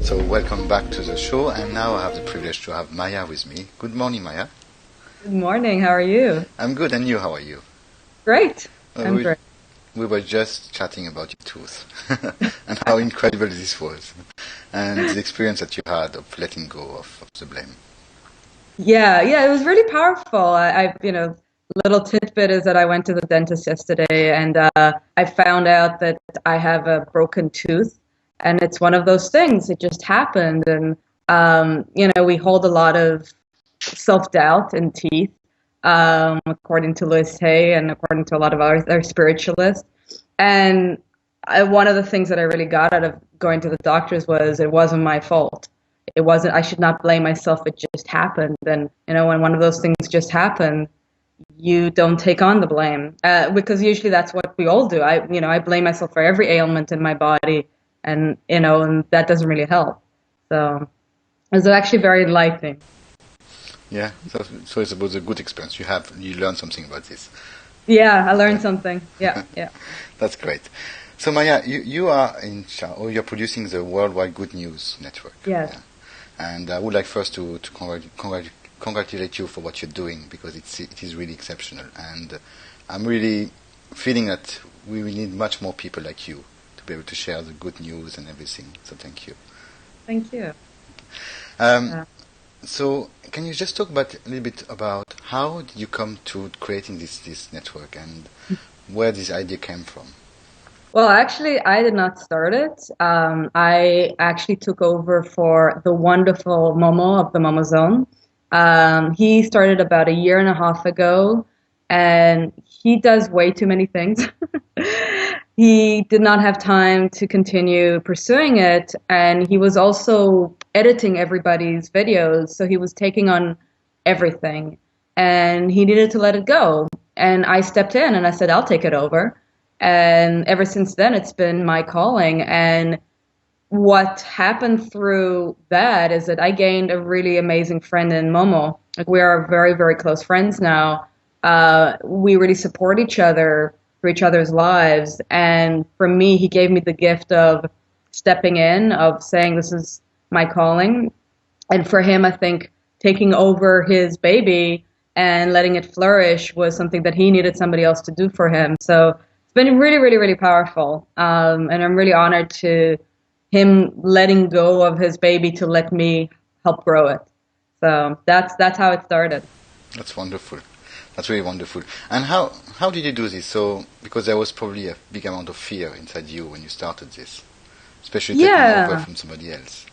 So welcome back to the show, and now I have the privilege to have Maya with me. Good morning, Maya. Good morning. How are you? I'm good, and you, how are you? Great. Uh, I'm we, great. we were just chatting about your tooth and how incredible this was, and the experience that you had of letting go of the blame. Yeah, it was really powerful. Little tidbit is that I went to the dentist yesterday and I found out that I have a broken tooth, and it's one of those things. It just happened, and we hold a lot of self-doubt in teeth, according to Louis Hay and according to a lot of other spiritualists. And one of the things that I really got out of going to the doctors was it wasn't my fault. It wasn't. I should not blame myself. It just happened. And when one of those things just happen, you don't take on the blame because usually that's what we all do. I blame myself for every ailment in my body, and that doesn't really help. So it was actually very enlightening. Yeah, so it's about a good experience. You learned something about this. Yeah, I learned Yeah. something. Yeah. That's great. So Maya, you are in charge, or you're producing the Worldwide Good News Network. Yes. Yeah. And I would like first to congratulate you for what you're doing, because it is really exceptional. And I'm really feeling that we will need much more people like you to be able to share the good news and everything. So thank you. Thank you. Um, Uh, so can you just talk about a little bit about how did you come to creating this network, and where this idea came from? Well, actually, I did not start it. I actually took over for the wonderful Momo of the Momo Zone. He started about a year and a half ago, and he does way too many things. He did not have time to continue pursuing it, and he was also editing everybody's videos, so he was taking on everything, and he needed to let it go. And I stepped in and I said, I'll take it over. And ever since then, it's been my calling. And what happened through that is that I gained a really amazing friend in Momo. Like, we are very, very close friends now. We really support each other for each other's lives. And for me, he gave me the gift of stepping in, of saying, this is my calling. And for him, I think taking over his baby and letting it flourish was something that he needed somebody else to do for him. So it's been really, really, really powerful. And I'm really honored to him letting go of his baby to let me help grow it. So that's how it started. That's wonderful. That's really wonderful. And how did you do this? So, because there was probably a big amount of fear inside you when you started this, especially taking over Yeah. from somebody else.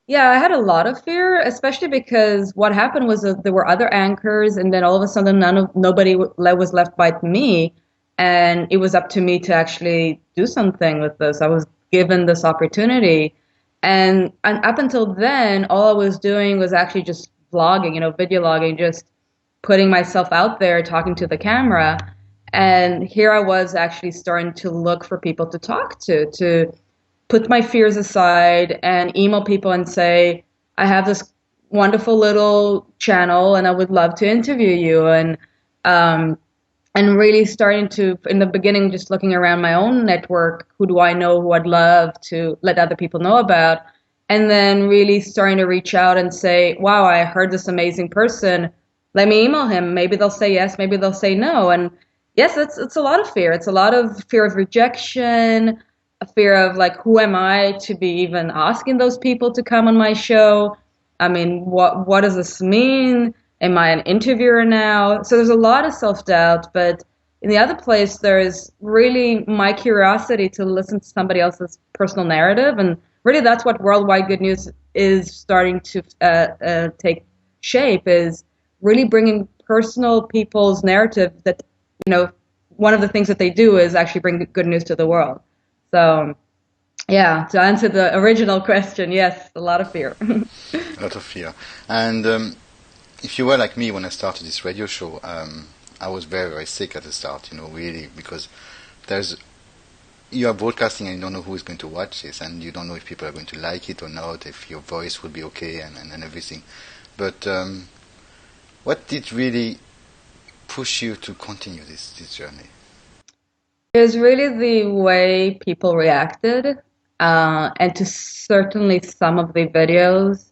Yeah, I had a lot of fear, especially because what happened was that there were other anchors, and then all of a sudden, nobody was left by me, and it was up to me to actually do something with this. I was given this opportunity, and up until then, all I was doing was actually just vlogging, video logging, just putting myself out there, talking to the camera, and here I was actually starting to look for people to talk to put my fears aside and email people and say, I have this wonderful little channel and I would love to interview you. Um, and really starting to, in the beginning, just looking around my own network, who do I know who I'd love to let other people know about? And then really starting to reach out and say, wow, I heard this amazing person. Let me email him. Maybe they'll say yes, maybe they'll say no. And yes, it's a lot of fear. It's a lot of fear of rejection, a fear of like, who am I to be even asking those people to come on my show? I mean, what does this mean? Am I an interviewer now? So there's a lot of self-doubt, but in the other place, there's really my curiosity to listen to somebody else's personal narrative. And really that's what Worldwide Good News is starting to take shape, is really bringing personal people's narrative that, you know, one of the things that they do is actually bring good news to the world. So, yeah, to answer the original question, yes, a lot of fear. A lot of fear. And if you were like me when I started this radio show, I was very, very sick at the start, really, because there's you are broadcasting and you don't know who is going to watch this, and you don't know if people are going to like it or not, if your voice will be okay and everything. But what did really push you to continue this journey? It was really the way people reacted. and to certainly some of the videos.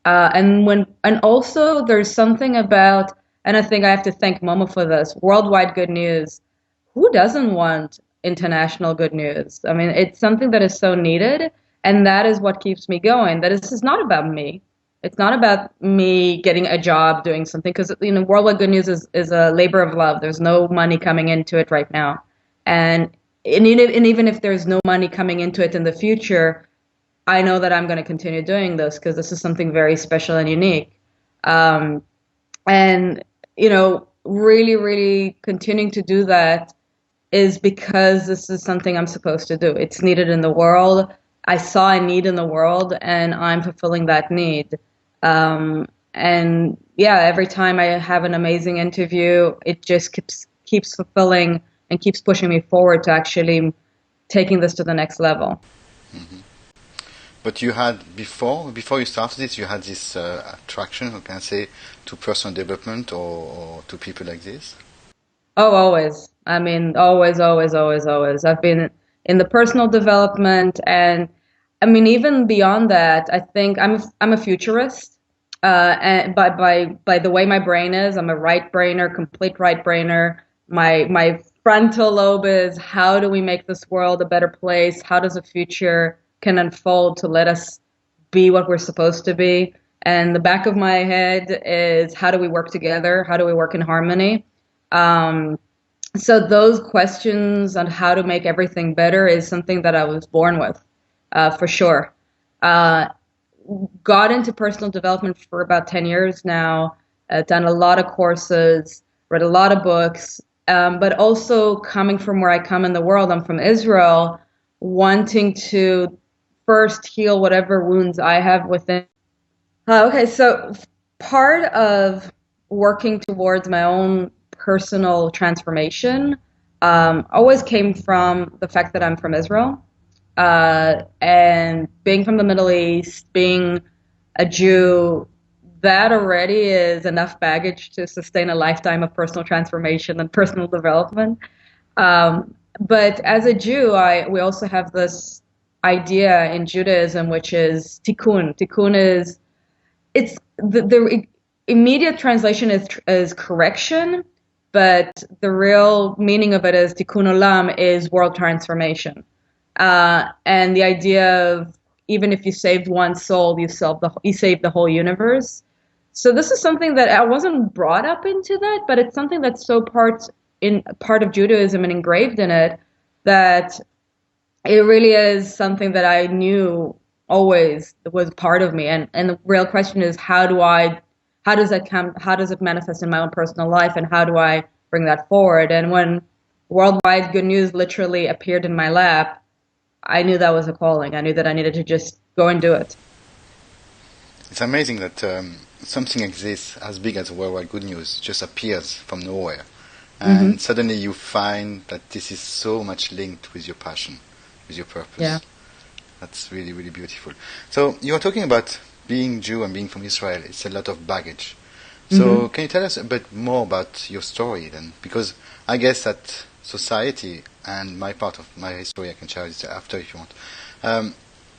And also there's something about, and I think I have to thank Momo for this, worldwide good news. Who doesn't want international good news? I mean, it's something that is so needed, and that is what keeps me going. That this is not about me. It's not about me getting a job doing something, because worldwide good news is a labor of love. There's no money coming into it right now, and and even if there's no money coming into it in the future, I know that I'm going to continue doing this because this is something very special and unique. Um, and, really, really continuing to do that is because this is something I'm supposed to do. It's needed in the world. I saw a need in the world, and I'm fulfilling that need. And yeah, every time I have an amazing interview, it just keeps fulfilling and keeps pushing me forward to actually taking this to the next level. Hmm. But you had before you started this, you had this attraction, how can I say, to personal development or to people like this? Oh, always. I mean, always, always, always, always. I've been in the personal development, and I mean, even beyond that, I think I'm a futurist. And by the way my brain is, I'm a right brainer, complete right brainer. My frontal lobe is, how do we make this world a better place? How does the future can unfold to let us be what we're supposed to be? And the back of my head is, how do we work together? How do we work in harmony? Um, so those questions on how to make everything better is something that I was born with, for sure. Uh, got into personal development for about 10 years now, done a lot of courses, read a lot of books, but also coming from where I come in the world, I'm from Israel, wanting to first heal whatever wounds I have within. Okay, so part of working towards my own personal transformation always came from the fact that I'm from Israel, and being from the Middle East, being a Jew, that already is enough baggage to sustain a lifetime of personal transformation and personal development. But as a Jew, we also have this idea in Judaism, which is tikkun. Tikkun is, it's the immediate translation is correction, but the real meaning of it is tikkun olam, is world transformation. And the idea of, even if you saved one soul, you saved the whole universe. So this is something that I wasn't brought up into that, but it's something that's so part of Judaism and engraved in it, that it really is something that I knew always was part of me. And the real question is, how does it manifest in my own personal life, and how do I bring that forward? And when worldwide good news literally appeared in my lap, I knew that was a calling. I knew that I needed to just go and do it. It's amazing that something like this, as big as worldwide good news, just appears from nowhere. Hmm. And suddenly you find that this is so much linked with your passion, with your purpose. Yeah. That's really, really beautiful. So you are talking about being Jew and being from Israel. It's a lot of baggage. Hmm. So can you tell us a bit more about your story then? Because I guess that society, and my part of my history, I can share this after if you want,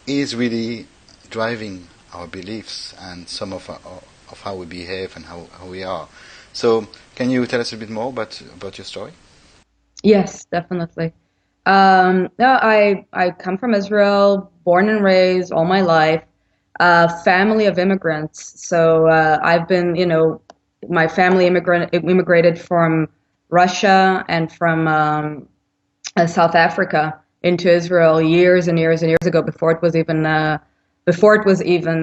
is really driving our beliefs and some of how we behave and how we are. So can you tell us a bit more about your story? Yes, definitely. No, I come from Israel, born and raised all my life, family of immigrants. So I've been, my family immigrated from Russia and from South Africa into Israel years and years and years ago, before it was even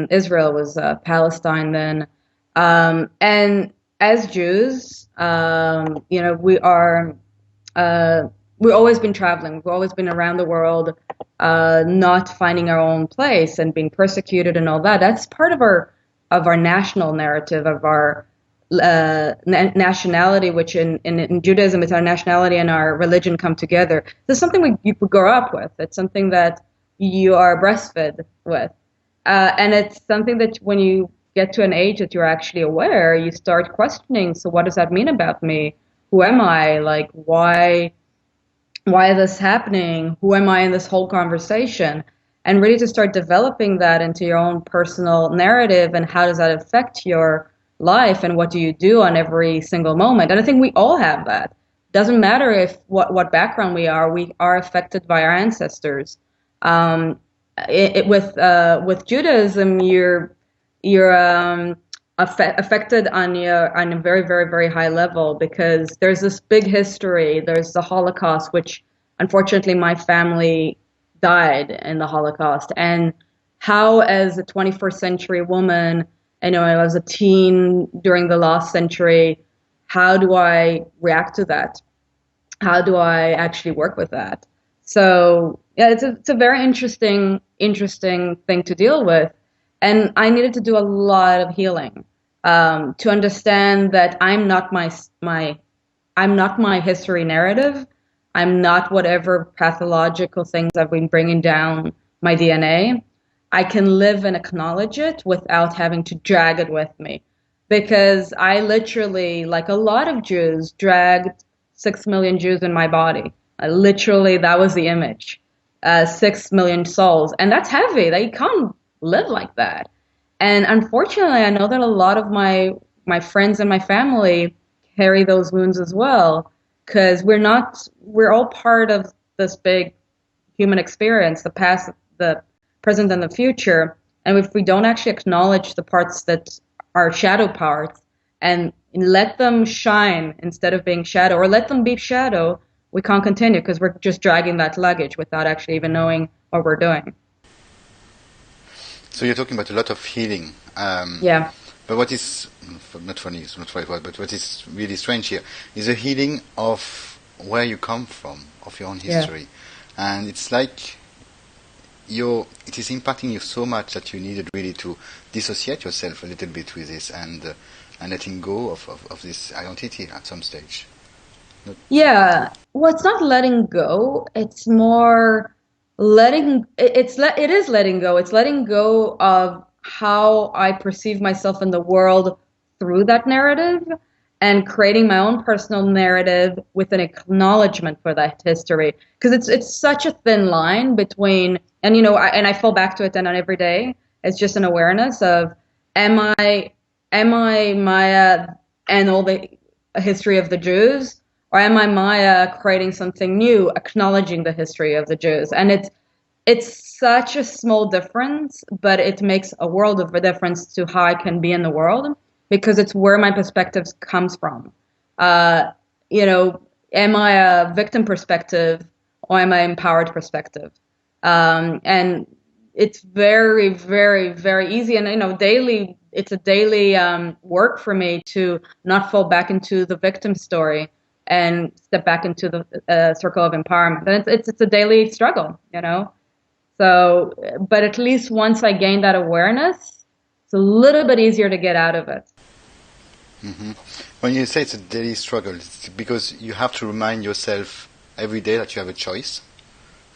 Israel, was Palestine then. And as Jews, we are. Uh, we've always been traveling. We've always been around the world, not finding our own place and being persecuted and all that. That's part of our national narrative, of our nationality, which in Judaism, it's our nationality and our religion come together. This is something you grow up with. It's something that you are breastfed with, and it's something that when you get to an age that you're actually aware, you start questioning. So, what does that mean about me? Who am I? Like, why is this happening? Who am I in this whole conversation? and really to start developing that into your own personal narrative and how does that affect your life and what do you do on every single moment. And I think we all have that. Doesn't matter if what background we are affected by our ancestors. Um, with Judaism, you're affected on on a very very very high level because there's this big history. There's the Holocaust, which unfortunately my family died in the Holocaust, and how as a 21st century woman, as a teen during the last century, how do I react to that? How do I actually work with that? So yeah, it's a very interesting thing to deal with, and I needed to do a lot of healing to understand that I'm not my history narrative. I'm not whatever pathological things I've been bringing down my DNA. I can live and acknowledge it without having to drag it with me. Because I literally, like a lot of Jews, dragged 6 million Jews in my body. Literally, that was the image. 6 million souls. And that's heavy. That you can't live like that. And unfortunately, I know that a lot of my friends and my family carry those wounds as well, because we're all part of this big human experience, the past, the present, and the future. And if we don't actually acknowledge the parts that are shadow parts and let them shine instead of being shadow, or let them be shadow, we can't continue because we're just dragging that luggage without actually even knowing what we're doing. So you're talking about a lot of healing. Yeah. But what is not funny, it's not right word, but what is really strange here is a healing of where you come from, of your own history, and it's like it is impacting you so much that you needed really to dissociate yourself a little bit with this and letting go of this identity at some stage. Yeah. Well, it's not letting go. It's more it is letting go. It's letting go of how I perceive myself in the world through that narrative and creating my own personal narrative with an acknowledgement for that history. Because it's such a thin line between, and I fall back to it then on every day. It's just an awareness of, am I Maya and all the history of the Jews, or am I Maya creating something new, acknowledging the history of the Jews? And it's such a small difference, but it makes a world of a difference to how I can be in the world, because it's where my perspective comes from. Am I a victim perspective or am I empowered perspective? And it's very, very, very easy. And, daily, it's a daily work for me to not fall back into the victim story and step back into the circle of empowerment. And it's a daily struggle, So, but at least once I gain that awareness, it's a little bit easier to get out of it. Mm-hmm. When you say it's a daily struggle, it's because you have to remind yourself every day that you have a choice,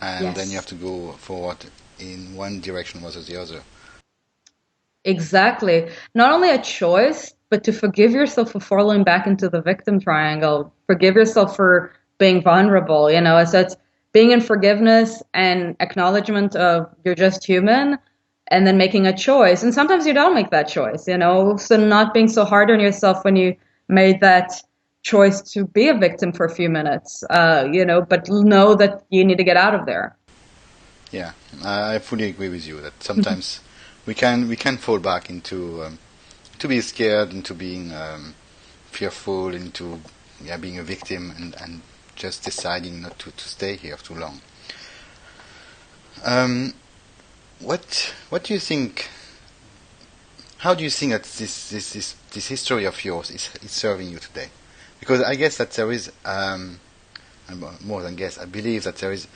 and then you have to go forward in one direction versus the other. Exactly. Not only a choice, but to forgive yourself for falling back into the victim triangle. Forgive yourself for being vulnerable. So it's being in forgiveness and acknowledgement of you're just human, and then making a choice. And sometimes you don't make that choice, so not being so hard on yourself when you made that choice to be a victim for a few minutes, but know that you need to get out of there. Yeah, I fully agree with you that sometimes we can fall back into to be scared, into being fearful, into being a victim, and just deciding not to stay here too long. What do you think? How do you think that this history of yours is serving you today? Because I guess that there is, more than guess, I believe that there is,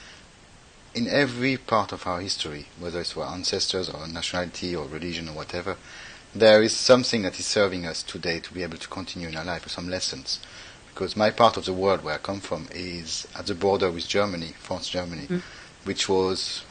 in every part of our history, whether it's our ancestors or nationality or religion or whatever, there is something that is serving us today to be able to continue in our life with some lessons. Because my part of the world where I come from is at the border with Germany, France-Germany, which was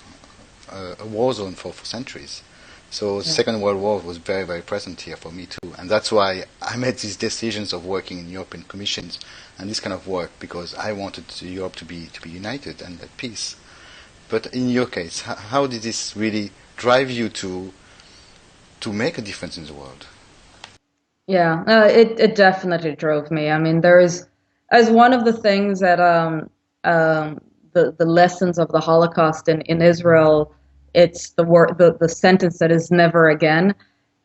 a war zone for centuries. So the Second World War was very, very present here for me too. And that's why I made these decisions of working in European commissions and this kind of work, because I wanted Europe to be united and at peace. But in your case, how did this really drive you to make a difference in the world? Yeah, it definitely drove me. I mean, as one of the things that the lessons of the Holocaust in Israel, it's the sentence that is never again.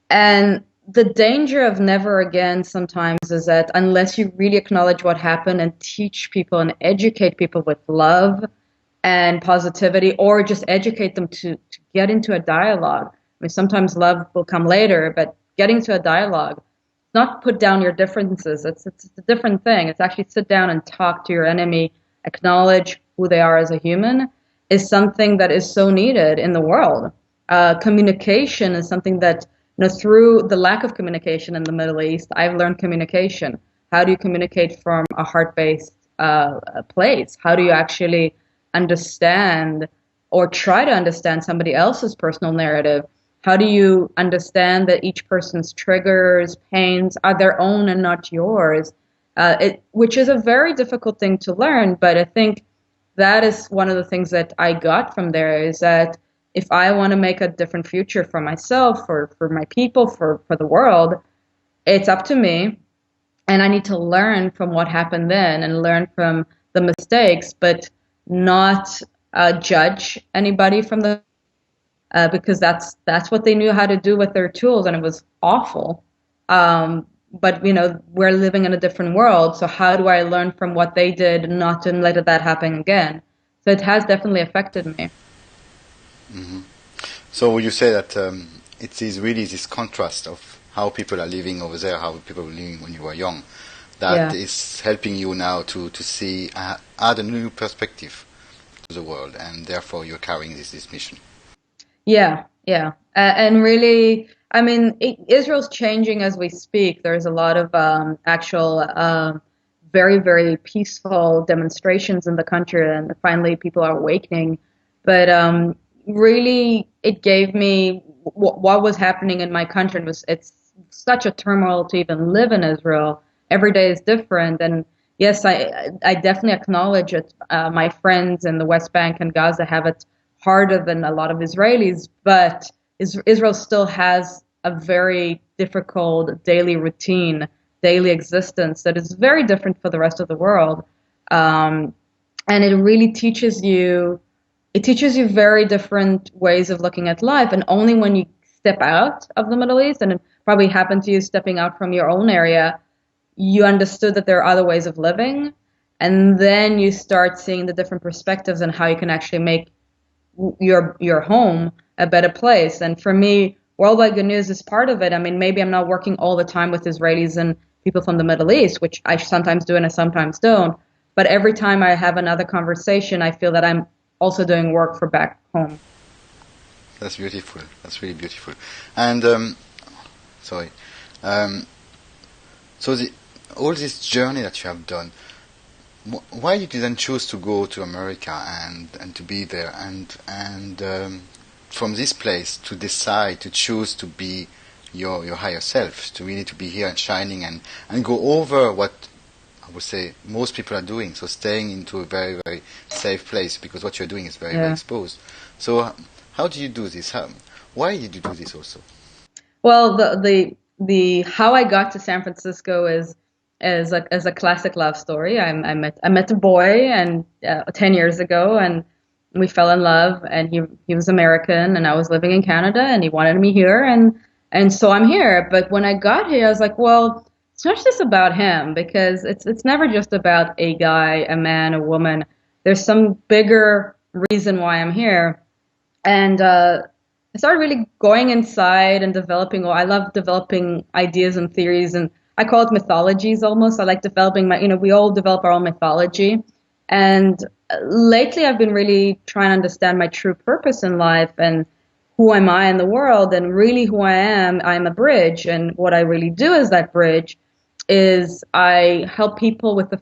And the danger of never again sometimes is that unless you really acknowledge what happened and teach people and educate people with love and positivity, or just educate them to get into a dialogue. I mean, sometimes love will come later, but getting to a dialogue, not put down your differences. It's a different thing. It's actually sit down and talk to your enemy, acknowledge who they are as a human, is something that is so needed in the world. Communication is something that, through the lack of communication in the Middle East, I've learned communication. How do you communicate from a heart-based place? How do you actually understand or try to understand somebody else's personal narrative? How do you understand that each person's triggers, pains are their own and not yours? Which is a very difficult thing to learn, but I think that is one of the things that I got from there is that if I want to make a different future for myself, for my people, for the world, it's up to me. And I need to learn from what happened then and learn from the mistakes, but not judge anybody from the because that's what they knew how to do with their tools, and it was awful. But we're living in a different world, so how do I learn from what they did, not to let that happen again? So it has definitely affected me. Hmm. So would you say that it is really this contrast of how people are living over there, how people were living when you were young, that Yeah. is helping you now to see, add a new perspective to the world, and therefore you're carrying this mission. Yeah, yeah. And really, I mean, Israel's changing as we speak. There's a lot of actual very, very peaceful demonstrations in the country, and finally people are awakening. But really, it gave me what was happening in my country. It's such a turmoil to even live in Israel. Every day is different, and yes, I definitely acknowledge it. My friends in the West Bank and Gaza have it harder than a lot of Israelis, but Israel still has a very difficult daily routine, daily existence that is very different for the rest of the world. Um, and it really teaches you very different ways of looking at life. And only when you step out of the Middle East, and it probably happened to you stepping out from your own area, you understood that there are other ways of living. And then you start seeing the different perspectives and how you can actually make your home a better place. And for me, Worldwide Good News is part of it. I mean, maybe I'm not working all the time with Israelis and people from the Middle East, which I sometimes do and I sometimes don't. But every time I have another conversation, I feel that I'm also doing work for back home. That's beautiful. That's really beautiful. And sorry. Um, so all this journey that you have done, why did you then choose to go to America and to be there and from this place to decide to choose to be your higher self, to really to be here and shining and go over what I would say most people are doing, so staying into a very, very safe place because what you're doing is very, very Yeah. exposed. So how do you do this? Why did you do this also? Well, the how I got to San Francisco is a classic love story. I met a boy and 10 years ago, and we fell in love. And he was American, and I was living in Canada, and he wanted me here, and so I'm here. But when I got here, I was like, well, it's not just about him because it's never just about a guy, a man, a woman. There's some bigger reason why I'm here. And I started really going inside and developing. Well, I love developing ideas and theories, and I call it mythologies almost. I like developing we all develop our own mythology. And lately, I've been really trying to understand my true purpose in life and who am I in the world, and really who I am. I'm a bridge, and what I really do as that bridge is I help people with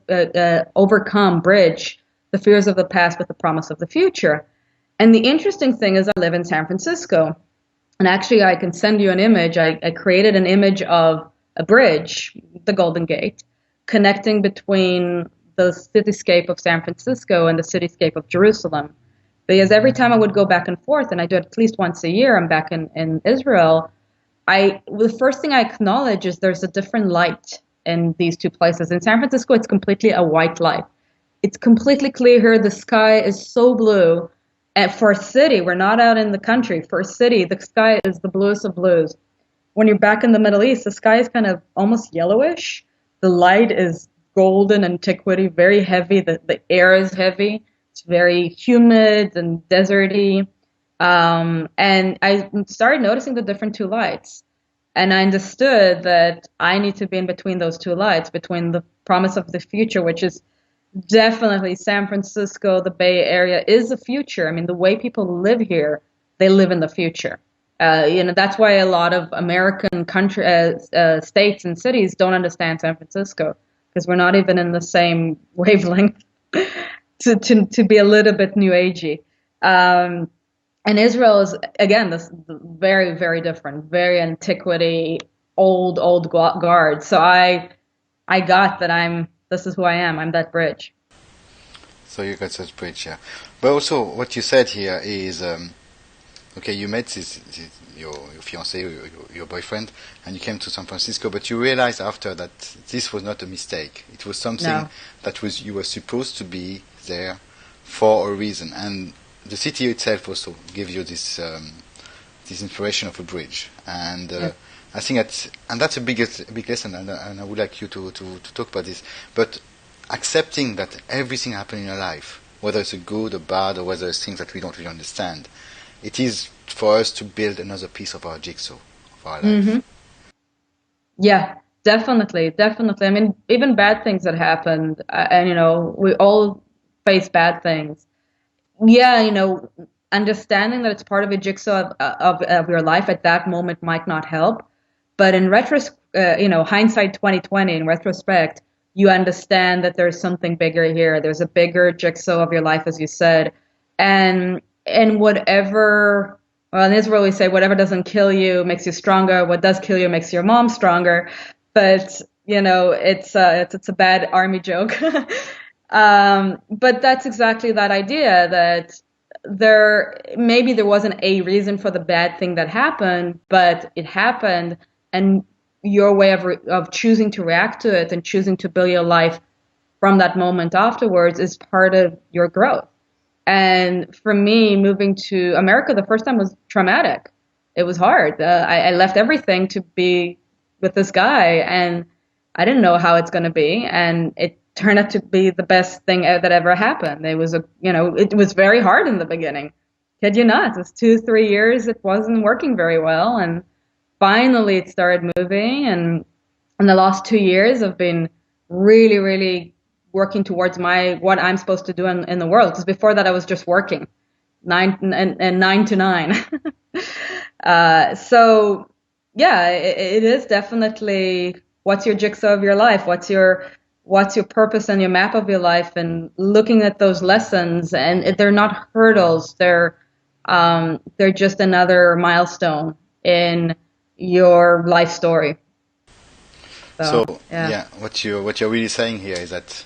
overcome, bridge the fears of the past with the promise of the future. And the interesting thing is, I live in San Francisco, and actually, I can send you an image. I created an image of a bridge, the Golden Gate, connecting between the cityscape of San Francisco and the cityscape of Jerusalem. Because every time I would go back and forth, and I do it at least once a year, I'm back in Israel, the first thing I acknowledge is there's a different light in these two places. In San Francisco, it's completely a white light. It's completely clear here. The sky is so blue. And for a city, we're not out in the country. For a city, the sky is the bluest of blues. When you're back in the Middle East, the sky is kind of almost yellowish. The light is golden antiquity, very heavy. The air is heavy. It's very humid and deserty. And I started noticing the different two lights. And I understood that I need to be in between those two lights, between the promise of the future, which is definitely San Francisco, the Bay Area is the future. I mean, the way people live here, they live in the future. That's why a lot of American states and cities don't understand San Francisco, because we're not even in the same wavelength to be a little bit new agey. And Israel is, again, this very, very different, very antiquity, old guard. So I got that this is who I am. I'm that bridge. So you got that bridge, yeah. But also, what you said here is, okay, you met your fiancé, your boyfriend, and you came to San Francisco, but you realized after that this was not a mistake. It was something that you were supposed to be there for a reason. And the city itself also gives you this inspiration of a bridge, and I think that's a big lesson, and I would like you to talk about this. But accepting that everything happens in your life, whether it's a good or bad, or whether it's things that we don't really understand, it is for us to build another piece of our jigsaw of our life. Mm-hmm. Yeah, definitely. I mean, even bad things that happened, and we all face bad things. Yeah, understanding that it's part of a jigsaw of your life at that moment might not help. But in hindsight 2020, in retrospect, you understand that there's something bigger here. There's a bigger jigsaw of your life, as you said. And whatever, well, in Israel we say, whatever doesn't kill you makes you stronger. What does kill you makes your mom stronger. But, it's a bad army joke. But that's exactly that idea, that maybe there wasn't a reason for the bad thing that happened, but it happened, and your way of choosing to react to it and choosing to build your life from that moment afterwards is part of your growth. And for me, moving to America the first time was traumatic. It was hard. I left everything to be with this guy, and I didn't know how it's going to be, and it turned out to be the best thing that ever happened. It was very hard in the beginning. Kid you not, it was 2-3 years. It wasn't working very well, and finally it started moving. And in the last 2 years, I've been really, really working towards what I'm supposed to do in the world. Because before that, I was just working 9 to 9. So yeah, it is definitely, what's your jigsaw of your life? What's your purpose and your map of your life, and looking at those lessons, and they're not hurdles. They're just another milestone in your life story. So what you're really saying here is that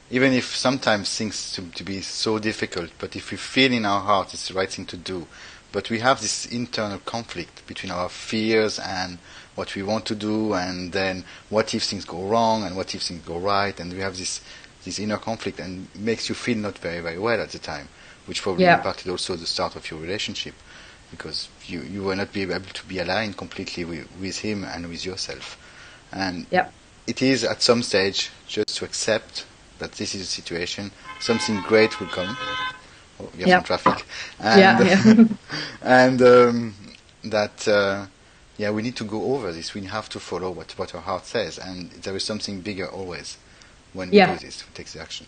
even if sometimes things to be so difficult, but if we feel in our heart it's the right thing to do, but we have this internal conflict between our fears and what we want to do, and then what if things go wrong and what if things go right, and we have this inner conflict, and it makes you feel not very, very well at the time, which probably impacted also the start of your relationship, because you were not able to be aligned completely with him and with yourself. And it is at some stage just to accept that this is a situation, something great will come. Oh, you have some traffic. And, and that we need to go over this. We have to follow what our heart says, and there is something bigger always when we do this, we take the action.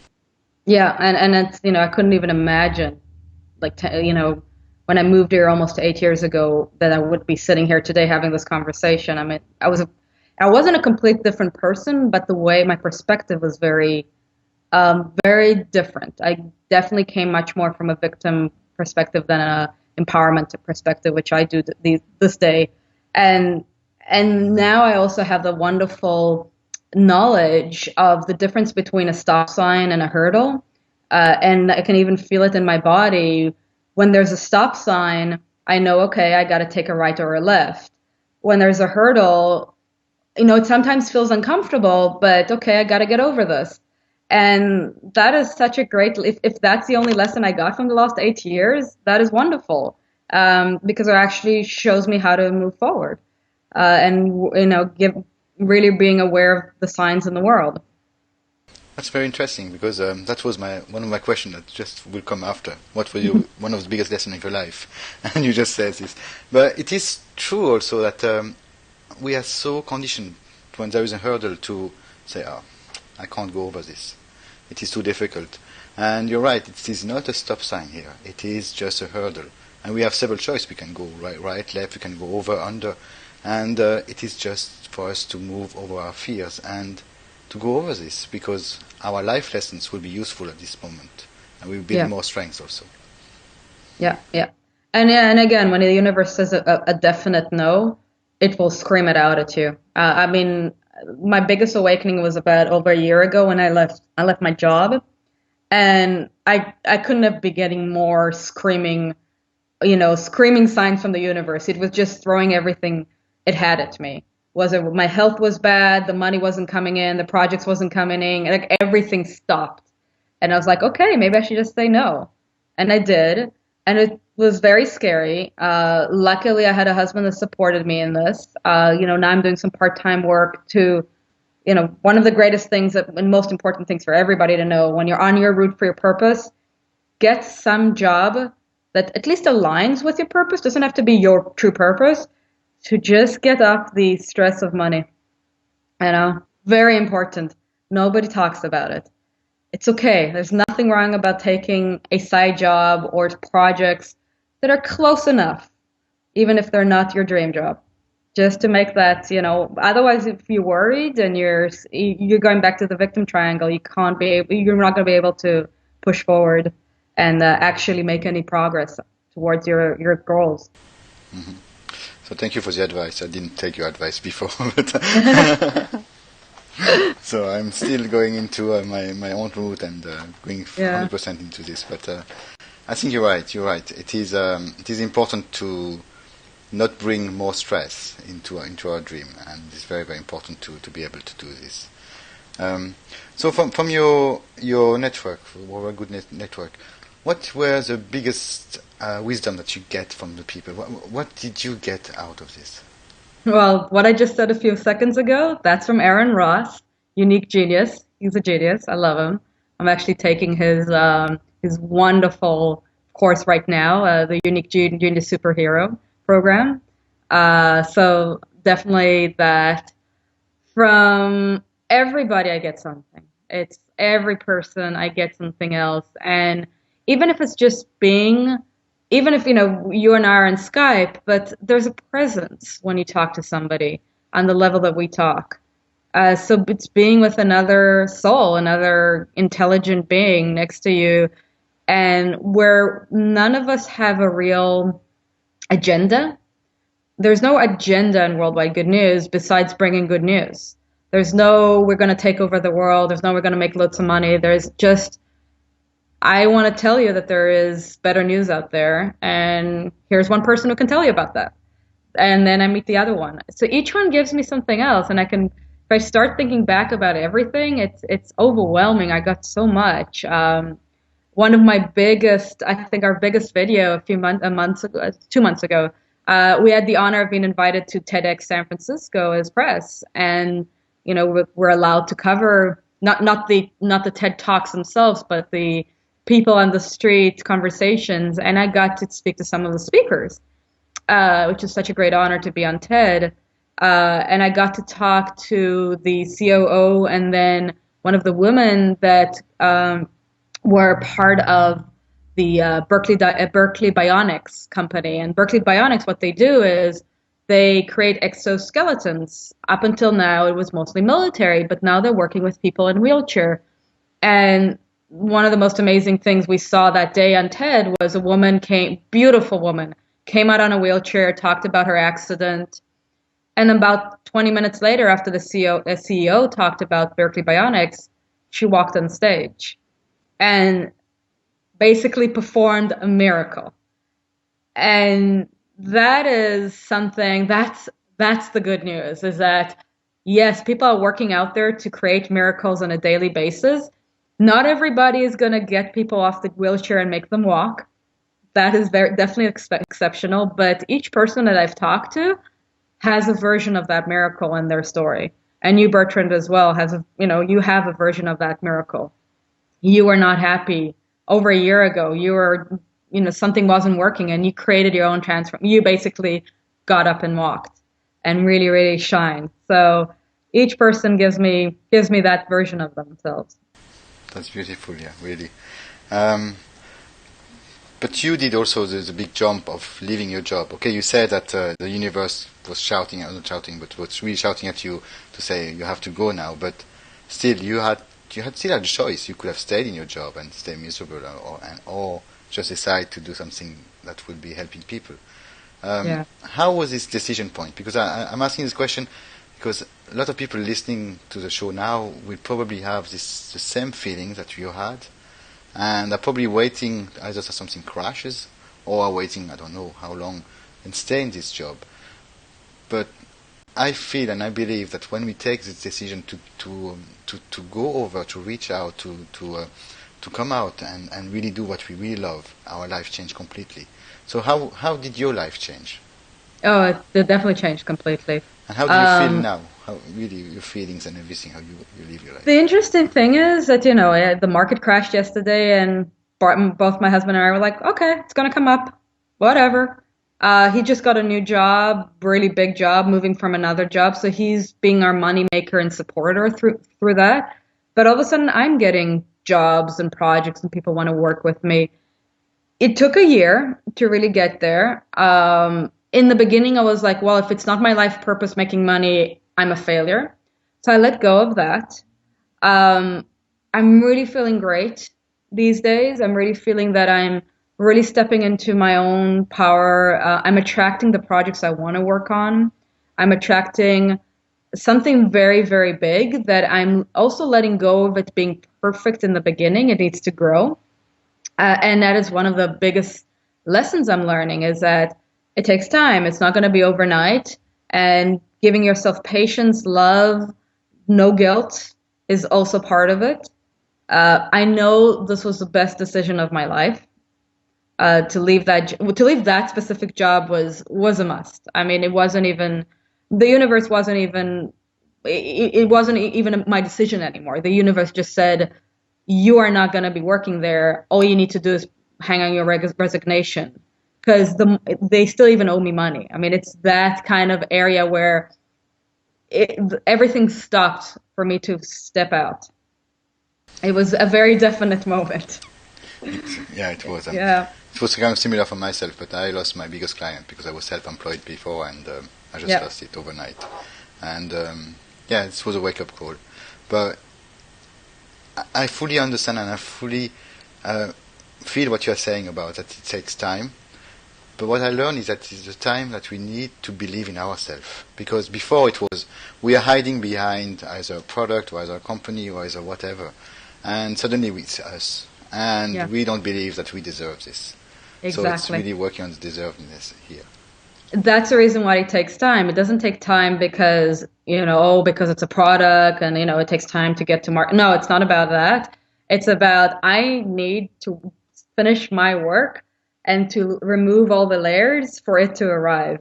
Yeah, and it's, I couldn't even imagine, when I moved here almost 8 years ago, that I would be sitting here today having this conversation. I mean, I wasn't a complete different person, but the way my perspective was very, very different. I definitely came much more from a victim perspective than an empowerment perspective, which I do this day. And now I also have the wonderful knowledge of the difference between a stop sign and a hurdle. And I can even feel it in my body When there's a stop sign, I know, okay, I got to take a right or a left. When there's a hurdle, it sometimes feels uncomfortable, but okay, I got to get over this. And that is such a great, if that's the only lesson I got from the last 8 years, that is wonderful. Because it actually shows me how to move forward. And, really being aware of the signs in the world. That's very interesting because that was one of my questions that just will come after. What were you one of the biggest lessons of your life? And you just said this, but it is true also that we are so conditioned when there is a hurdle to say, "Oh, I can't go over this. It is too difficult." And you're right; it is not a stop sign here. It is just a hurdle, and we have several choices. We can go right, left. We can go over, under, and it is just for us to move over our fears and to go over this, because our life lessons will be useful at this moment, and we will build more strength also. Yeah, yeah. And again, when the universe says a definite no, it will scream it out at you. I mean, my biggest awakening was about over a year ago when I left my job, and I couldn't have been getting more screaming signs from the universe. It was just throwing everything it had at me. My health was bad, the money wasn't coming in, the projects wasn't coming in, like everything stopped. And I was like, okay, maybe I should just say no. And I did. And it was very scary. Luckily, I had a husband that supported me in this. Now I'm doing some part-time work to, one of the greatest things and most important things for everybody to know when you're on your route for your purpose, get some job that at least aligns with your purpose. Doesn't have to be your true purpose, to just get off the stress of money. Very important. Nobody talks about it. It's okay. There's nothing wrong about taking a side job or projects that are close enough, even if they're not your dream job. Just to make that, otherwise if you're worried and you're going back to the victim triangle, you're not going to be able to push forward and actually make any progress towards your goals. Mm-hmm. So thank you for the advice. I didn't take your advice before, but so I'm still going into my own route and going 100% into this. But I think you're right. You're right. It is important to not bring more stress into our dream, and it's very, very important to be able to do this. So from your network, our good network, what were the biggest wisdom that you get from the people? What did you get out of this? Well, what I just said a few seconds ago, that's from Aaron Ross, Unique Genius. He's a genius. I love him. I'm actually taking his wonderful course right now, the Unique Genius Superhero program. So definitely that from everybody I get something. It's every person I get something else. And even if it's just even if, you and I are on Skype, but there's a presence when you talk to somebody on the level that we talk. So it's being with another soul, another intelligent being next to you, and where none of us have a real agenda. There's no agenda in Worldwide Good News besides bringing good news. There's no, we're going to take over the world. There's no, we're going to make loads of money. There's just, I want to tell you that there is better news out there, and here's one person who can tell you about that. And then I meet the other one. So each one gives me something else, and if I start thinking back about everything, it's overwhelming. I got so much. One of my biggest, I think our biggest video 2 months ago, we had the honor of being invited to TEDx San Francisco as press, and we're allowed to cover not the TED Talks themselves, but the people on the street conversations, and I got to speak to some of the speakers, which is such a great honor to be on TED. And I got to talk to the COO and then one of the women that were part of the Berkeley Bionics company. And Berkeley Bionics, what they do is they create exoskeletons. Up until now, it was mostly military, but now they're working with people in wheelchair. And one of the most amazing things we saw that day on TED was a woman beautiful woman, came out on a wheelchair, talked about her accident. And about 20 minutes later, after the CEO talked about Berkeley Bionics, she walked on stage and basically performed a miracle. And that is something that's the good news is that yes, people are working out there to create miracles on a daily basis. Not everybody is going to get people off the wheelchair and make them walk. That is very definitely exceptional, but each person that I've talked to has a version of that miracle in their story. And you, Bertrand, as well, you have a version of that miracle. You were not happy over a year ago. Something wasn't working and you created your own transform. You basically got up and walked and really, really shined. So each person gives me that version of themselves. That's beautiful, yeah, really. Um, but you did also the big jump of leaving your job. Okay, you said that the universe was shouting, not shouting, but was really shouting at you to say you have to go now. But still, you had still had a choice. You could have stayed in your job and stay miserable, or just decide to do something that would be helping people. Yeah. How was this decision point? Because I'm asking this question because a lot of people listening to the show now will probably have the same feeling that you had, and are probably waiting either that something crashes or are waiting, I don't know how long, and stay in this job. But I feel and I believe that when we take this decision to go over, to reach out, to come out and really do what we really love, our life changed completely. So how did your life change? Oh, it definitely changed completely. And how do you feel now? How really your feelings and everything, how you live your The life? interesting thing is that, the market crashed yesterday and both my husband and I were like, okay, it's going to come up, whatever. He just got a new job, really big job, moving from another job. So he's being our money maker and supporter through that. But all of a sudden I'm getting jobs and projects and people want to work with me. It took a year to really get there. In the beginning, I was like, well, if it's not my life purpose making money, I'm a failure. So I let go of that. Um, I'm really feeling great these days. I'm really feeling that I'm really stepping into my own power. I'm attracting the projects I want to work on. I'm attracting something very, very big that I'm also letting go of it being perfect in the beginning. It needs to grow. And that is one of the biggest lessons I'm learning is that it takes time. It's not going to be overnight. And giving yourself patience, love, no guilt is also part of it. I know this was the best decision of my life. To leave that specific job was a must. I mean, it wasn't even the universe wasn't even it wasn't even my decision anymore. The universe just said, "You are not going to be working there. All you need to do is hang on your resignation." Because they still even owe me money. I mean, it's that kind of area where everything stopped for me to step out. It was a very definite moment. Yeah, it was. Yeah. It was kind of similar for myself, but I lost my biggest client because I was self-employed before, and I just Yeah. lost it overnight. And yeah, this was a wake-up call. But I fully understand and I fully feel what you are saying about that it takes time. But what I learned is that it's the time that we need to believe in ourselves. Because before it was, we are hiding behind either a product or either a company or either whatever. And suddenly it's us. And Yeah. we don't believe that we deserve this. So it's Exactly. really working on the deservedness here. That's the reason why it takes time. It doesn't take time because, because it's a product and, it takes time to get to market. No, it's not about that. It's about I need to finish my work and to remove all the layers for it to arrive.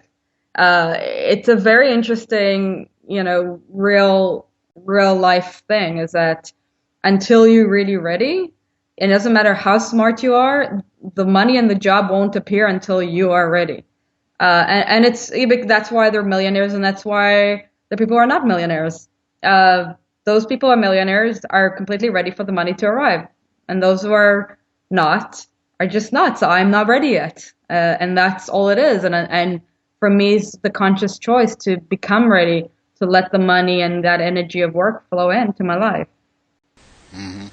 It's a very interesting, real life thing is that until you're really ready, it doesn't matter how smart you are, the money and the job won't appear until you are ready. And that's why they're millionaires, and that's why the people who are not millionaires. Those people who are millionaires are completely ready for the money to arrive, and those who are not are just not. So I'm not ready yet, and that's all it is. And for me, it's the conscious choice to become ready to let the money and that energy of work flow into my life. Hmm.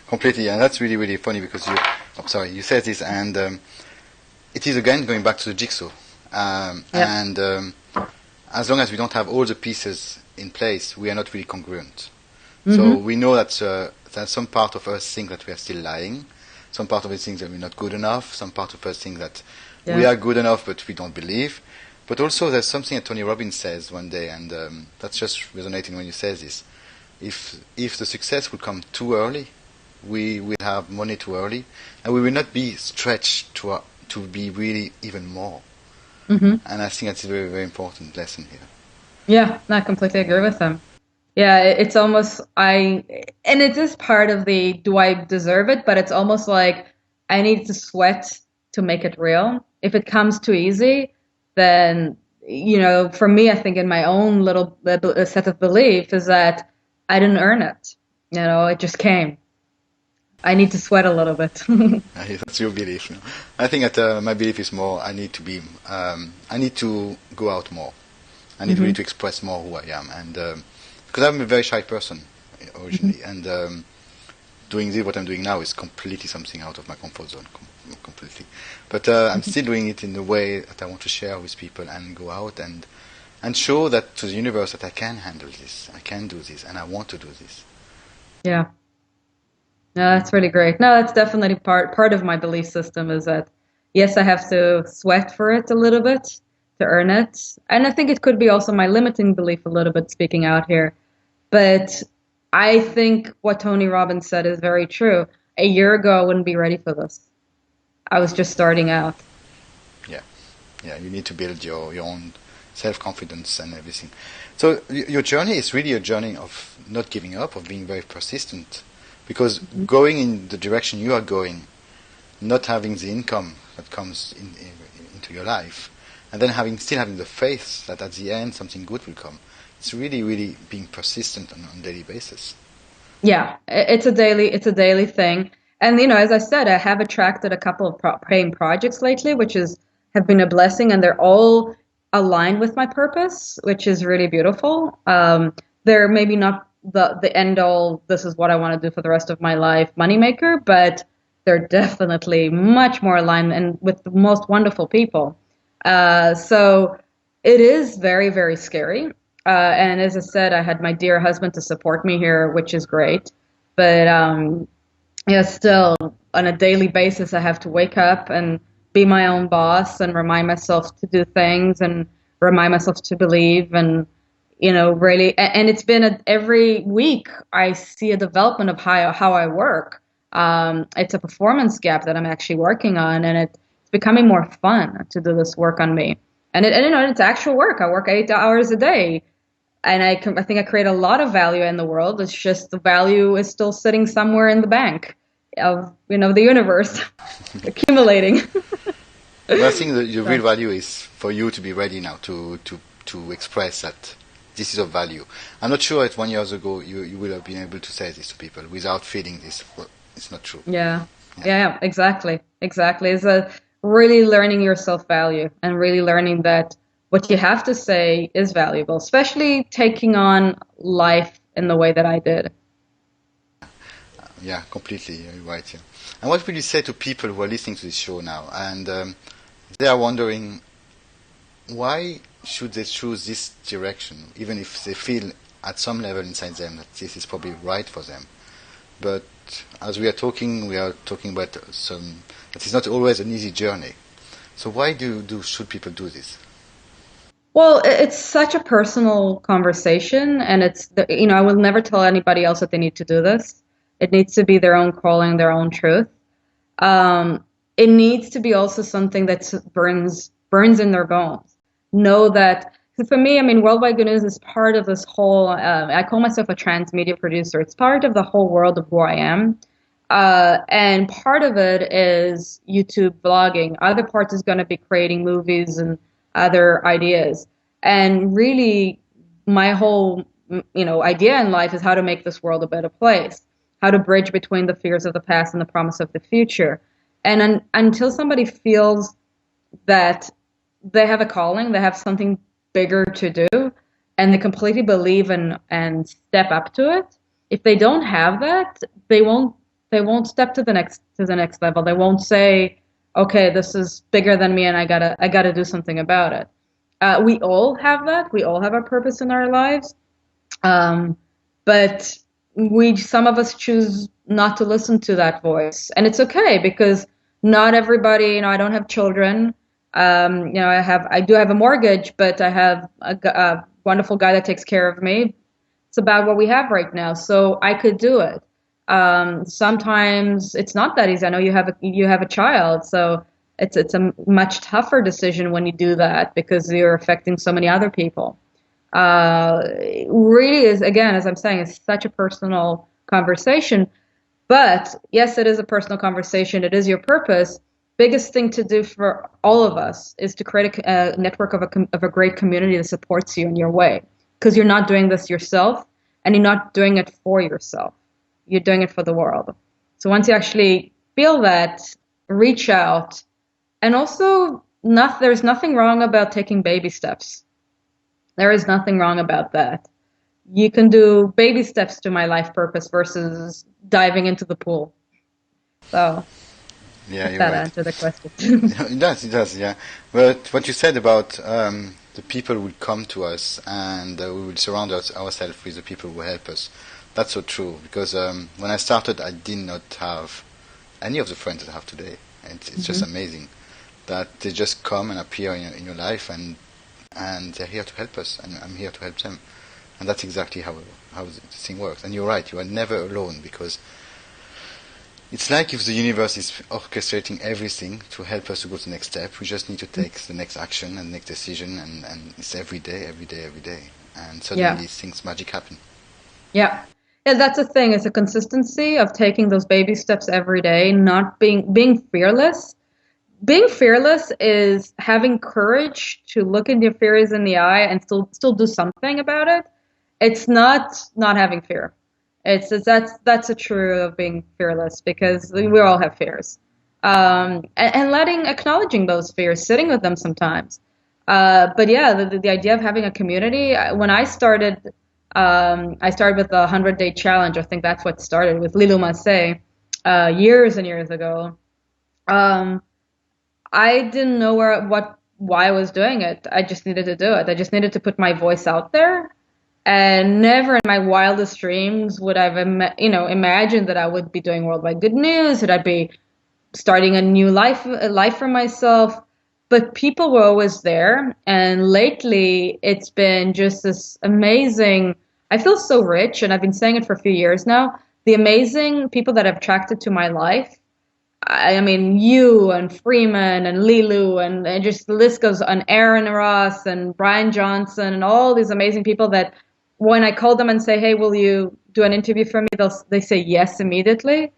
Completely. And that's really, really funny because you said this, and it is again going back to the jigsaw. Yep. And as long as we don't have all the pieces in place, we are not really congruent. So Mm-hmm. we know that some part of us think that we are still lying. Some part of us think that we're not good enough. Some part of us think that We Yeah. are good enough, but we don't believe. But also, there's something that Tony Robbins says one day, and that's just resonating when you say this. If the success will come too early, we will have money too early, and we will not be stretched to be really even more. Hmm. And I think that's a very, very important lesson here. Yeah, no, I completely agree with him. Yeah, it's almost and it is part of the do I deserve it, but it's almost like I need to sweat to make it real. If it comes too easy, then for me, I think in my own little set of belief is that I didn't earn it. It just came. I need to sweat a little bit. That's your belief. No? I think that my belief is more. I need to go out more. I need really Hmm. to express more who I am, and because I'm a very shy person originally, and doing this, what I'm doing now is completely something out of my comfort zone, completely. But I'm still doing it in the way that I want to share with people and go out and show that to the universe that I can handle this, I can do this, and I want to do this. Yeah. No, that's really great. No, that's definitely part of my belief system is that yes, I have to sweat for it a little bit to earn it. And I think it could be also my limiting belief a little bit speaking out here. But I think what Tony Robbins said is very true. A year ago, I wouldn't be ready for this. I was just starting out. Yeah, yeah. You need to build your own self-confidence and everything. So your journey is really a journey of not giving up, of being very persistent, because Mhm. going in the direction you are going, not having the income that comes into your life, and then still having the faith that at the end something good will come. It's really, really being persistent on a daily basis. Yeah, it's a daily thing. And as I said, I have attracted a couple of paying projects lately, which is have been a blessing, and they're all aligned with my purpose, which is really beautiful. They're maybe not the end all. This is what I want to do for the rest of my life, moneymaker, but they're definitely much more aligned and with the most wonderful people. So it is very, very scary. And as I said, I had my dear husband to support me here, which is great. But yeah, still on a daily basis, I have to wake up and be my own boss and remind myself to do things and remind myself to believe and really. And it's been every week I see a development of how I work. It's a performance gap that I'm actually working on, and it's becoming more fun to do this work on me. And it's actual work. I work 8 hours a day, and I think I create a lot of value in the world. It's just the value is still sitting somewhere in the bank of the universe accumulating. But I think the real So, value is for you to be ready now to express that this is of value. I'm not sure that 1 year ago you would have been able to say this to people without feeling this. Well, it's not true. yeah, Yeah. yeah, exactly. It's a really learning your self value and really learning that what you have to say is valuable, especially taking on life in the way that I did. Yeah, completely. You're right. Yeah. And what will you say to people who are listening to this show now and they are wondering why should they choose this direction, even if they feel at some level inside them that this is probably right for them. But as we are talking about some that is not always an easy journey. So why should people do this? Well, it's such a personal conversation, and I will never tell anybody else that they need to do this. It needs to be their own calling, their own truth. It needs to be also something that burns in their bones. Know that for me, I mean, Worldwide Good News is part of this whole. I call myself a transmedia producer. It's part of the whole world of who I am, and part of it is YouTube blogging. Other parts is going to be creating movies and other ideas. And really, my whole idea in life is how to make this world a better place, how to bridge between the fears of the past and the promise of the future. And until somebody feels that they have a calling, they have something bigger to do, and they completely believe and step up to it. If they don't have that, they won't step to the next level. They won't say, "Okay, this is bigger than me, and I gotta do something about it." We all have that. We all have a purpose in our lives, um, but some of us choose not to listen to that voice, and it's okay because not everybody. I don't have children. I do have a mortgage, but I have a wonderful guy that takes care of me. It's about what we have right now, so I could do it. Sometimes it's not that easy. I know you have a child, so it's a much tougher decision when you do that because you're affecting so many other people. Really is, again, as I'm saying, it's such a personal conversation. But yes, it is a personal conversation. It is your purpose. Biggest thing to do for all of us is to create a network of a great community that supports you in your way. Because you're not doing this yourself and you're not doing it for yourself. You're doing it for the world. So once you actually feel that, reach out. And also, there's nothing wrong about taking baby steps. There is nothing wrong about that. You can do baby steps to my life purpose versus diving into the pool. So, Yeah, if you're that right. answered the question. It does, yeah. But what you said about the people will come to us and we will surround ourselves with the people who help us, that's so true. Because when I started, I did not have any of the friends that I have today. And it's just Hmm. amazing that they just come and appear in your life and they're here to help us and I'm here to help them. And that's exactly how the thing works. And you're right, you are never alone because it's like if the universe is orchestrating everything to help us to go to the next step. We just need to take the next action and next decision, and it's every day, every day, every day. And Yeah. suddenly things magic happen. Yeah. Yeah, that's the thing. It's a consistency of taking those baby steps every day, not being fearless. Being fearless is having courage to look at your fears in the eye and still do something about it. It's not having fear. That's a true of being fearless because we all have fears. And acknowledging those fears, sitting with them sometimes. But yeah, the idea of having a community. When I started with the 100-day challenge. I think that's what started with Lilo Massé, years and years ago. Um, I didn't know why I was doing it. I just needed to do it. I just needed to put my voice out there. And never in my wildest dreams would I've imagined that I would be doing worldwide good news, that I'd be starting a life for myself. But people were always there, and lately it's been just this amazing. I feel so rich, and I've been saying it for a few years now. The amazing people that I've attracted to my life. I mean, you and Freeman and Lilu and just the list goes on. Aaron Ross and Brian Johnson and all these amazing people that when I call them and say, "Hey, will you do an interview for me?" They say yes immediately.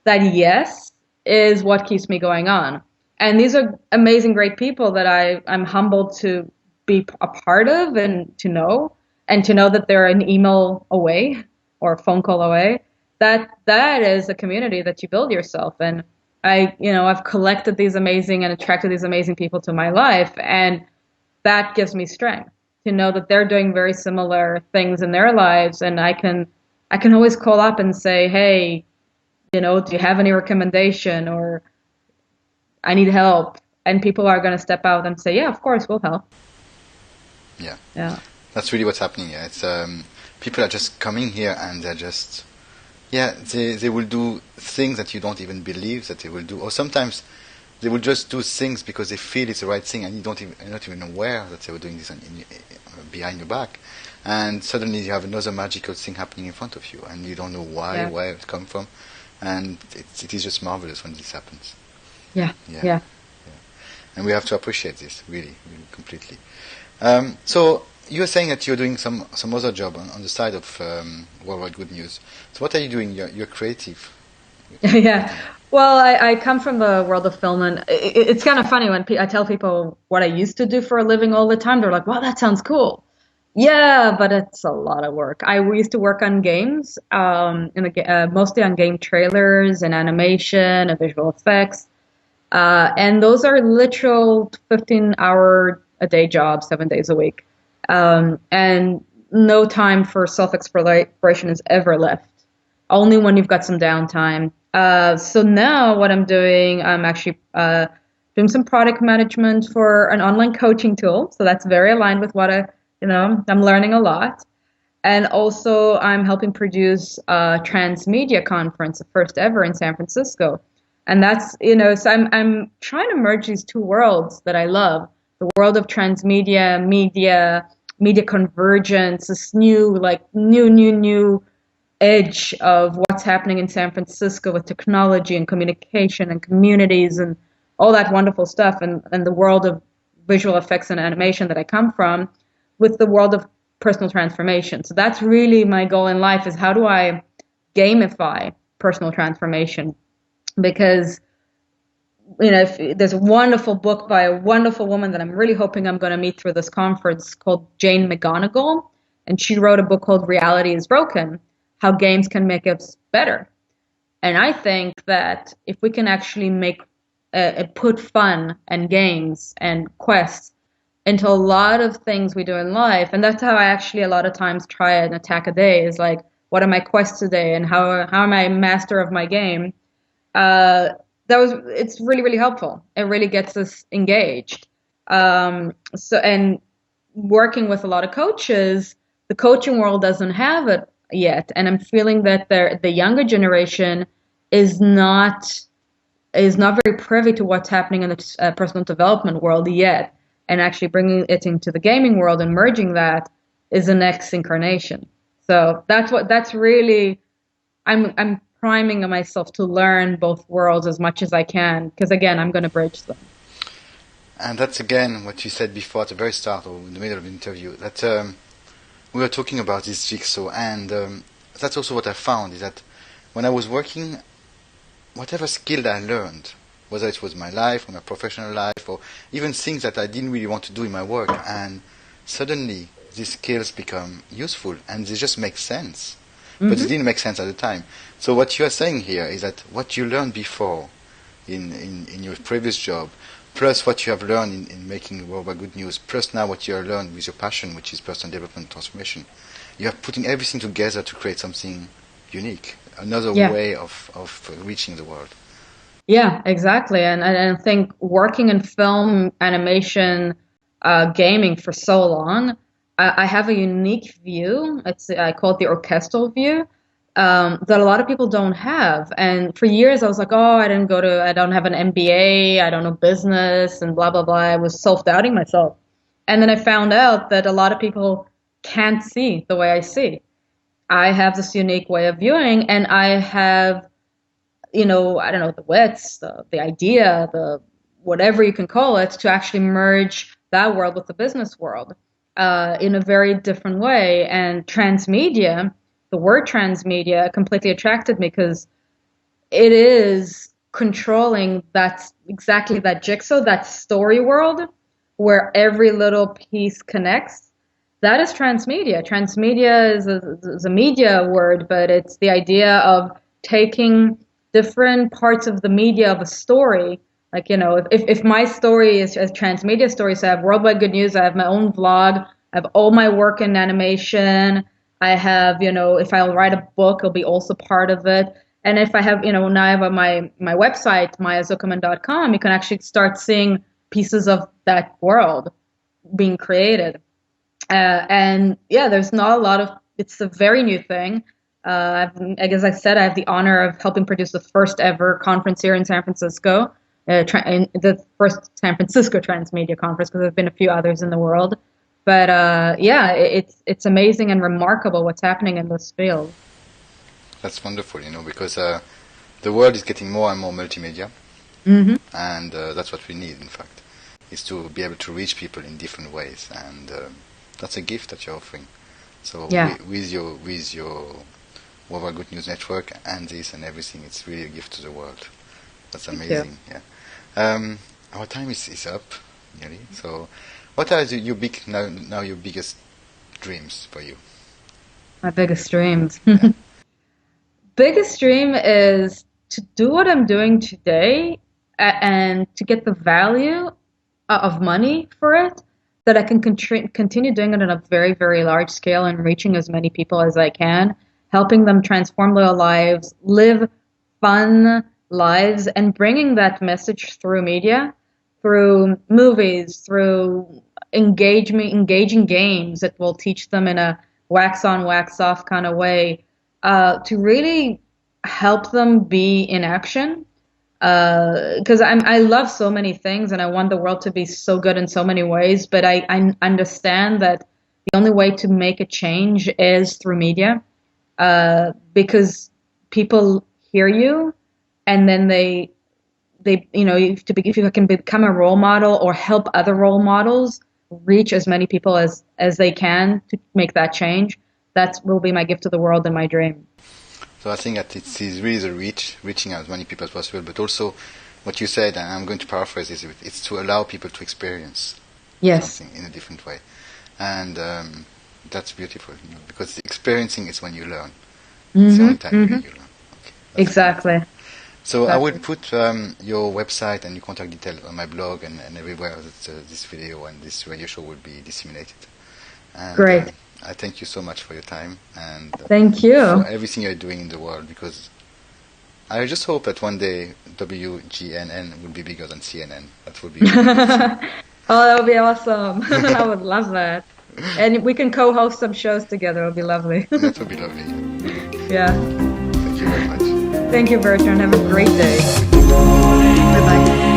That yes is what keeps me going on. And these are amazing, great people that I'm humbled to be a part of and to know that they're an email away or a phone call away. That is a community that you build yourself. And I've collected these amazing and attracted these amazing people to my life. And that gives me strength to know that they're doing very similar things in their lives. And I can always call up and say, hey, do you have any recommendation or I need help? And people are going to step out and say, yeah, of course, we'll help. Yeah, Yeah. that's really what's happening here. It's people are just coming here and they're just yeah, they will do things that you don't even believe that they will do, or sometimes they will just do things because they feel it's the right thing, and you're not even aware that they were doing this behind your back, and suddenly you have another magical thing happening in front of you, and you don't know Yeah. where it come from, and it is just marvelous when this happens. Yeah. Yeah, Yeah. yeah. And we have to appreciate this really, really completely. So you were saying that you're doing some other job on the side of Worldwide Good News. So what are you doing? You're creative. Yeah. Creating. Well, I come from the world of film, and it's kind of funny when I tell people what I used to do for a living all the time. They're like, "Wow, that sounds cool." Yeah, but it's a lot of work. We used to work on games, mostly on game trailers and animation and visual effects. And those are literal 15-hour a day jobs, 7 days a week. And no time for self-exploration is ever left. Only when you've got some downtime. So now what I'm actually doing some product management for an online coaching tool. So that's very aligned with I'm learning a lot. And also I'm helping produce a transmedia conference, the first ever in San Francisco. And that's, so I'm trying to merge these two worlds that I love. The world of transmedia, media convergence, this new, like new edge of what's happening in San Francisco with technology and communication and communities and all that wonderful stuff, and the world of visual effects and animation that I come from, with the world of personal transformation. So that's really my goal in life, is how do I gamify personal transformation? Because there's a wonderful book by a wonderful woman that I'm really hoping I'm going to meet through this conference, called Jane McGonigal, and she wrote a book called Reality is Broken: How Games Can Make Us Better. And I think that if we can actually put fun and games and quests into a lot of things we do in life, and that's how I actually a lot of times try and attack a day, is like, what are my quests today, and how am I master of my game? It's really, really helpful. It really gets us engaged. And working with a lot of coaches, the coaching world doesn't have it yet, and I'm feeling that the younger generation is not very privy to what's happening in the personal development world yet, and actually bringing it into the gaming world and merging that is the next incarnation. So that's really, I'm priming myself to learn both worlds as much as I can, because again, I'm going to bridge them. And that's again what you said before at the very start or in the middle of the interview, that we were talking about this jigsaw, and that's also what I found, is that when I was working, whatever skill I learned, whether it was my life or my professional life or even things that I didn't really want to do in my work, and suddenly these skills become useful and they just make sense. But it didn't make sense at the time. So what you are saying here is that what you learned before in your previous job, plus what you have learned in making Worldwide Good News, plus now what you have learned with your passion, which is personal development and transformation, you are putting everything together to create something unique, another way of reaching the world. Yeah, exactly. And I think working in film, animation, gaming for so long, I have a unique view. I call it the orchestral view, that a lot of people don't have. And for years I was like, oh, I don't have an MBA, I don't know business and blah, blah, blah. I was self-doubting myself. And then I found out that a lot of people can't see the way I see. I have this unique way of viewing, and I have, I don't know, the wits, the idea, the whatever you can call it, to actually merge that world with the business world in a very different way. And transmedia, the word transmedia, completely attracted me, because it is controlling exactly that jigsaw, that story world where every little piece connects. That is transmedia. Transmedia is a media word, but it's the idea of taking different parts of the media of a story. Like, if my story is a transmedia story, so I have Worldwide Good News, I have my own vlog, I have all my work in animation, I have, if I'll write a book, it'll be also part of it. And if I have, now I have my website, mayazuckerman.com, you can actually start seeing pieces of that world being created. And yeah, there's not a lot of, it's a very new thing. As I said, I have the honor of helping produce the first ever conference here in San Francisco, the first San Francisco Transmedia Conference, because there have been a few others in the world. But yeah, it's amazing and remarkable what's happening in this field. That's wonderful, because the world is getting more and more multimedia, and that's what we need, in fact, is to be able to reach people in different ways, and that's a gift that you're offering. So with your Worldwide Good News Network and this and everything, it's really a gift to the world. That's amazing. Yeah. Our time is up nearly. So, what are your biggest dreams for you? My biggest dreams. Biggest dream is to do what I'm doing today and to get the value of money for it, that I can continue doing it on a very, very large scale and reaching as many people as I can, helping them transform their lives, live fun lives, and bringing that message through media, through movies, through engaging games that will teach them in a wax on, wax off kind of way, to really help them be in action, Because I love so many things and I want the world to be so good in so many ways, but I understand that the only way to make a change is through media, because people hear you and then they if you can become a role model or help other role models reach as many people as they can to make that change, that will be my gift to the world and my dream. So I think that it's really the reaching out as many people as possible, but also what you said, and I'm going to paraphrase this, it's to allow people to experience Yes. something in a different way. And that's beautiful, because experiencing is when you learn. It's the only time really you learn. Okay, Exactly. wonderful. So I Exactly. will put your website and your contact details on my blog and everywhere that this video and this radio show will be disseminated. And Great. I thank you so much for your time and Thank for you. everything you're doing in the world, because I just hope that one day WGNN will be bigger than CNN. That would be really good to see. Oh, that would be awesome. I would love that. And we can co-host some shows together. It would be lovely. That would be lovely. Yeah. Thank you very much. Thank you, Bertrand. Have a great day. Bye-bye.